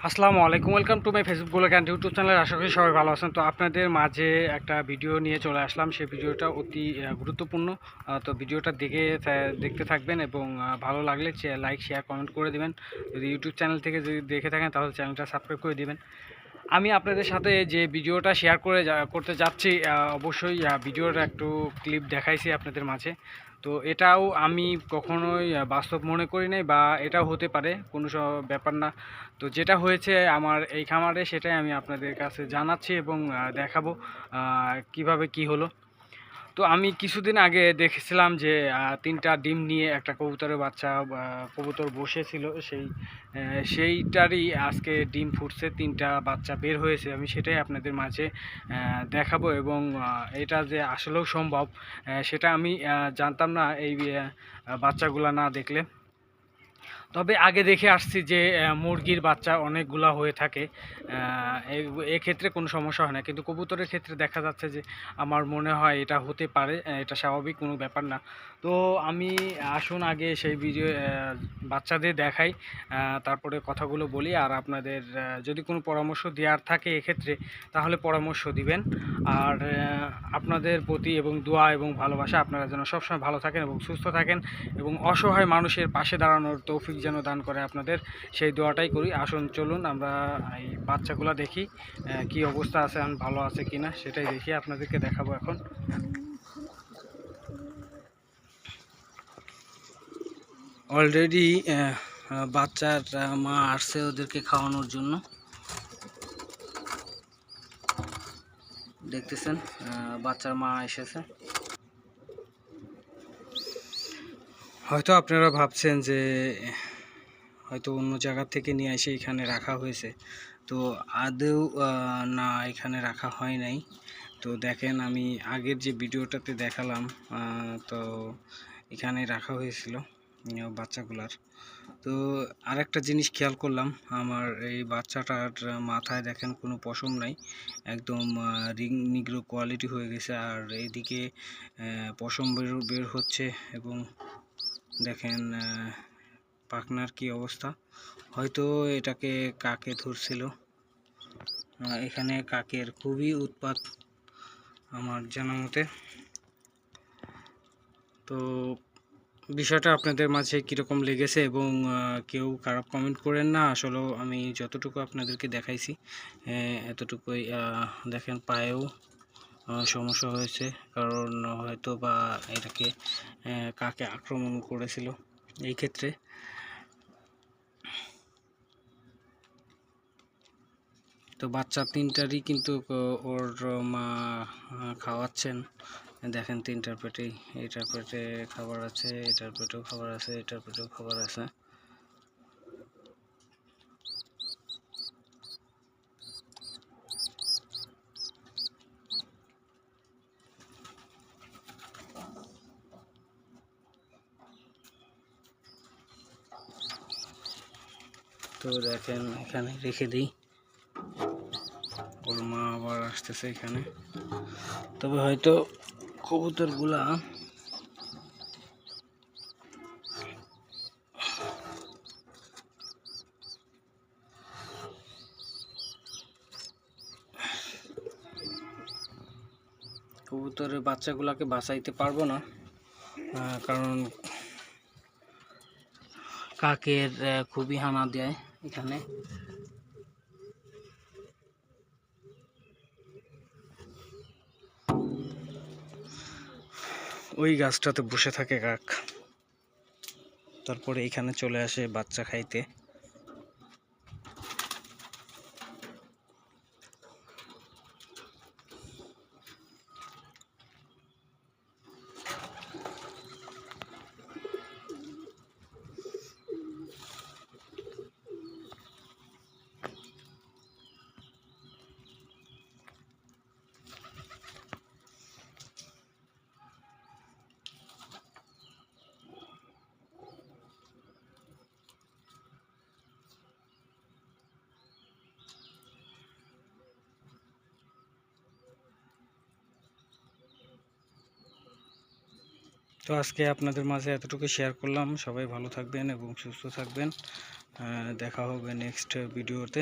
আসসালামু আলাইকুম, welcome to my Facebook গোলক অ্যান্ড ইউটিউব চ্যানেল। আশা করি সবাই ভালো আছেন। তো আপনাদের মাঝে একটা ভিডিও নিয়ে চলে আসলাম। সেই ভিডিওটা অতি গুরুত্বপূর্ণ। তো ভিডিওটা দেখতে থাকবেন এবং ভালো লাগলে লাইক শেয়ার কমেন্ট করে দিবেন। যদি ইউটিউব চ্যানেল থেকে যদি দেখে থাকেন তাহলে চ্যানেলটা সাবস্ক্রাইব করে দিবেন। আমি আপনাদের সাথে যে ভিডিওটা শেয়ার করতে যাচ্ছি, অবশ্যই ভিডিওর একটু ক্লিপ দেখাইছি আপনাদের মাঝে। তো এটাও আমি কখনোই বাস্তব মনে করি নাই, বা এটাও হতে পারে কোনো ব্যাপার না। তো যেটা হয়েছে আমার এই খামারে সেটাই আমি আপনাদের কাছে জানাচ্ছি এবং দেখাবো কিভাবে কি হলো। তো আমি কিছুদিন আগে দেখেছিলাম যে তিনটা ডিম নিয়ে একটা কবুতরের বাচ্চা কবুতর বসেছিল, সেইটারই আজকে ডিম ফুটছে, তিনটা বাচ্চা বের হয়েছে। আমি সেটাই আপনাদের মাঝে দেখাবো এবং এটা যে আসলেও সম্ভব সেটা আমি জানতাম না এই বাচ্চাগুলা না দেখলে। তবে আগে দেখে আসছি যে মুরগির বাচ্চা অনেকগুলা হয়ে থাকে, এক্ষেত্রে কোনো সমস্যা হয় না, কিন্তু কবুতরের ক্ষেত্রে দেখা যাচ্ছে যে আমার মনে হয় এটা হতে পারে, এটা স্বাভাবিক কোনো ব্যাপার না। তো আমি আসুন আগে সেই ভিডিও বাচ্চাদের দেখাই, তারপরে কথাগুলো বলি। আর আপনাদের যদি কোনো পরামর্শ দেওয়ার থাকে এক্ষেত্রে তাহলে পরামর্শ দিবেন। আর আপনাদের প্রতি এবং দোয়া এবং ভালোবাসা, আপনারা যেন সবসময় ভালো থাকেন এবং সুস্থ থাকেন এবং অসহায় মানুষের পাশে দাঁড়ানোর তৌফিক যেন দান করে আপনাদের, সেই দোয়াটাই করি। আসুন চলুন আমরা এই বাচ্চাগুলো দেখি কি অবস্থা আছে, এখন ভালো আছে কিনা সেটাই দেখি, আপনাদেরকে দেখাবো এখন। অলরেডি বাচ্চার মা আসছে ওদেরকে খাওয়ানোর জন্য, দেখতেছেন বাচ্চার মা এসেছে। হয়তো আপনারা ভাবছেন যে হয়তো অন্য জায়গা থেকে নিয়ে এসে এখানে রাখা হয়েছে, তো আদৌ না, এখানে রাখা হয় নাই। তো দেখেন, আমি আগের যে ভিডিওটাতে দেখালাম, তো এখানে রাখা হয়েছিল বাচ্চাগুলার। তো আরেকটা জিনিস খেয়াল করলাম, আমার এই বাচ্চাটার মাথায় দেখেন কোনো পশম নাই, একদম রিং নিগ্রো কোয়ালিটি হয়ে গেছে। আর এইদিকে পশম বের হচ্ছে এবং দেখেন পাখনার কি অবস্থা। হয়তো এটাকে কাকে ধরছিল, এখানে কাকের খুবই উৎপাত আমার জানা মতে। তো বিষয়টা আপনাদের মাঝে কীরকম লেগেছে এবং কেউ খারাপ কমেন্ট করেন না। আসলেও আমি যতটুকু আপনাদেরকে দেখাইছি এতটুকুই। দেখেন পায়েও সমস্যা হয়েছে, কারণ হয়তো বা এটাকে কাকে আক্রমণ করেছিল এই ক্ষেত্রে। তো বাচ্চা তিনটারই কিন্তু ওর মা খাওয়াচ্ছেন। দেখেন তিনটার পেটেই, এটার পেটে খাবার আছে, এটার পেটেও খাবার আছে, এটার পেটেও খাবার আছে। তো দেখেন এখানে রেখে দিই, ওর মা আবার আসতেছে এখানে। তবে হয়তো কবুতরগুলা কবুতরের বাচ্চাগুলাকে বাঁচাইতে পারবো না, কারণ কাকের খুবই হানা দেয় এখানে। ওই গাছটাতে বসে থাকে কাক, তারপরে এখানে চলে আসে বাচ্চা খাইতে। তো আজকে আপনাদের মাঝে এতটুকু শেয়ার করলাম। সবাই ভালো থাকবেন এবং সুস্থ থাকবেন। দেখা হবে নেক্সট ভিডিওতে।